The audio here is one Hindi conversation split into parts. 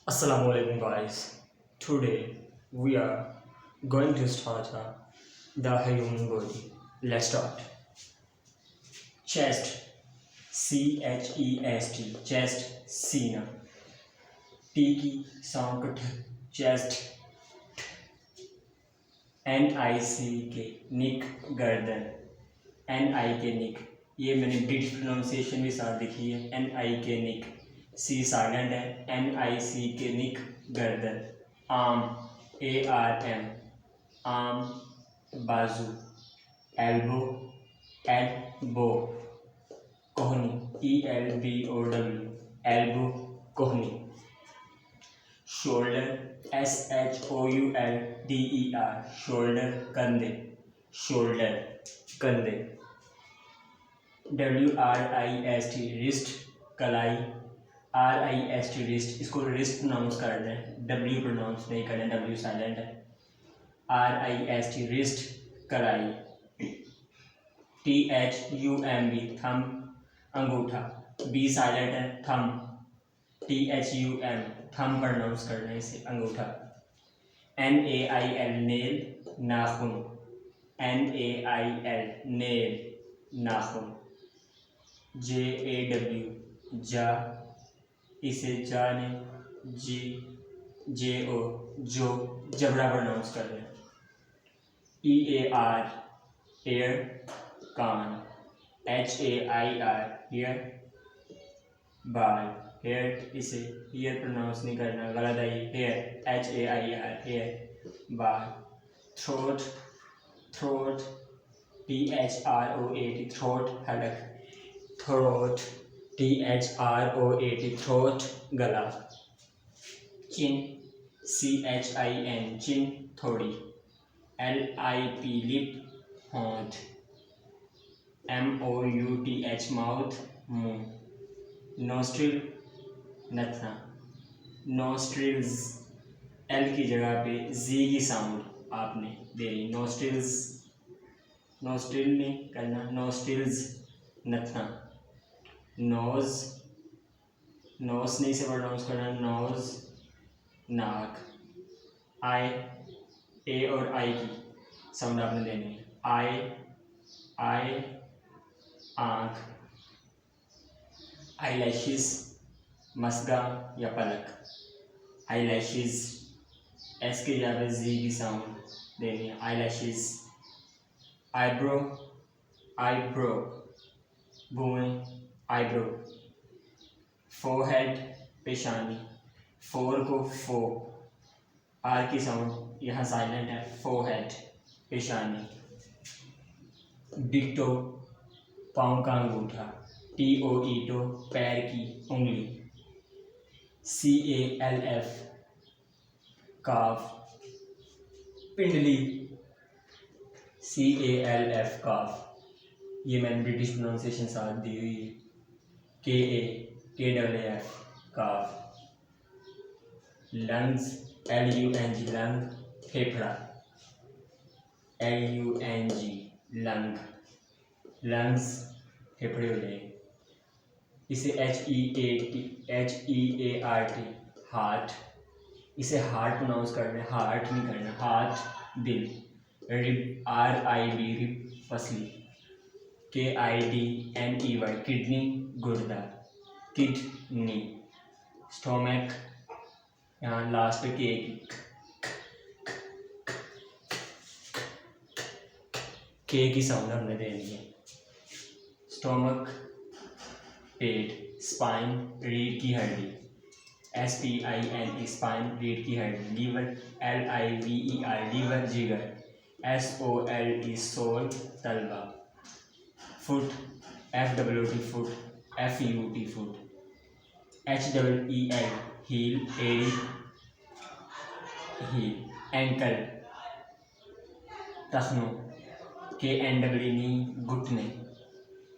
Assalamu alaikum guys. Today we are going to start the human body. Let's start. Chest, chest, chest, सीना. T की साउंड को chest. NIC निक गर्दन. NI निक. ये मैंने ब्रिटिश प्रोनाउंसिएशन भी साथ लिखी है. NI निक. सी साइलेंट है. NIC निक गर्दन. आर्म ARM आर्म बाजू. Elbow elbow. कोहनी ELBOW एल्बो कोहनी. शोल्डर SHOULDER शोल्डर कंधे. शोल्डर कंधे. WRIST रिस्ट कलाई. RIST wrist. इसको रिस्ट प्रोनाउंस करना है. W प्रोनाउंस नहीं करना. W साइलेंट है. RIST रिस्ट कलाई. THUMB थम अंगूठा. B साइलेंट है. थम. THUM थम प्रोनाउंस करना है इसे. अंगूठा. NAIL नेल नाखून. NAIL नेल नाखून. JAW जा. इसे जा ने. JO जो जबड़ा प्रोनाउंस कर रहे हैं. EAR एयर कान. HAIR हेयर बाल. हेयर इसे हेयर प्रोनाउंस नहीं करना. गलत है. हेयर HAIR हेयर बाल. थ्रोट थ्रोट THROAT थ्रोट हलक. थ्रोट THROAT थ्रोट गला. चिन CHIN चिन थोड़ी. LIP लिप होंठ. MOUTH माउथ मुंह. नोस्ट्रिल नथना. नोस्ट्रिल्स L की जगह पे Z की साउंड आपने देनी. नोस्ट्रिल्स नोस्ट्रिल नहीं करना. नोस्ट्रिल्स नथना. नोज नोज नहीं से प्रोनाउंस करना. नोज नाक. आई A और I की साउंड आपने देनी है. आई आँख. आईलैशेस मस्गा या पलक. आईलैशेस S की जगह पे Z की साउंड देनी है. आईलैशेस. आईब्रो आईब्रो भुएं. आईब्रो. फोरहेड पेशानी. फोर को फो. आर की साउंड यहाँ साइलेंट है. फोरहेड पेशानी. बिग टो पाँव का अंगूठा. TOE टो पैर की उंगली. CALF काफ. पिंडली. CALF काफ. ये मैंने ब्रिटिश प्रोनाउंसिएशन साथ दी हुई है. KAF calf. Lungs LUNG lung. फेफड़ा LUNG लंग. लंग्स फेफड़े हो जाएंगे. इसे HEART हार्ट. इसे हार्ट प्रोनाउंस करना है. हार्ट नहीं करना. हार्ट दिल. रिब RIB रिब फसली. KIDNEY किडनी गुर्दा. किडनी. स्टोमक यहाँ लास्ट पे के की साउंड हमने देनी है. स्टोमक पेट. स्पाइन रीढ़ की हड्डी. SPINE स्पाइन रीढ़ की हड्डी. लीवर LIVER लीवर जिगर. SOLE सोल तलवा. Foot FWT foot. FUT foot. HEEL heal एड़ी हील. एंकल टखनों. KNWNE घुटने.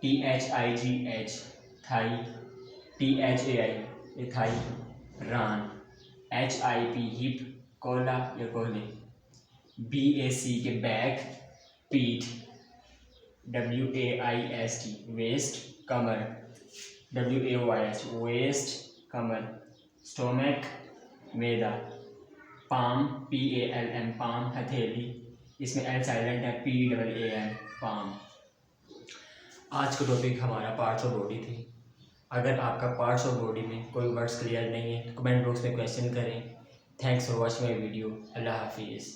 THIGH Thai. THAI ये थाई. रान. HIP हिप कोला या कोहले. BAC के बैक पीठ. WAIST वेस्ट कमर. WAYS वेस्ट कमर. स्टोमक मैदा, पाम PALM पाम हथेली, इसमें L साइलेंट है, PAAM पाम। आज का टॉपिक हमारा पार्ट्स ऑफ बॉडी थी। अगर आपका पार्ट्स ऑफ बॉडी में कोई वर्ड्स क्लियर नहीं है तो कमेंट बॉक्स में क्वेश्चन करें। Thanks for watching my video. अल्लाह हाफिज़।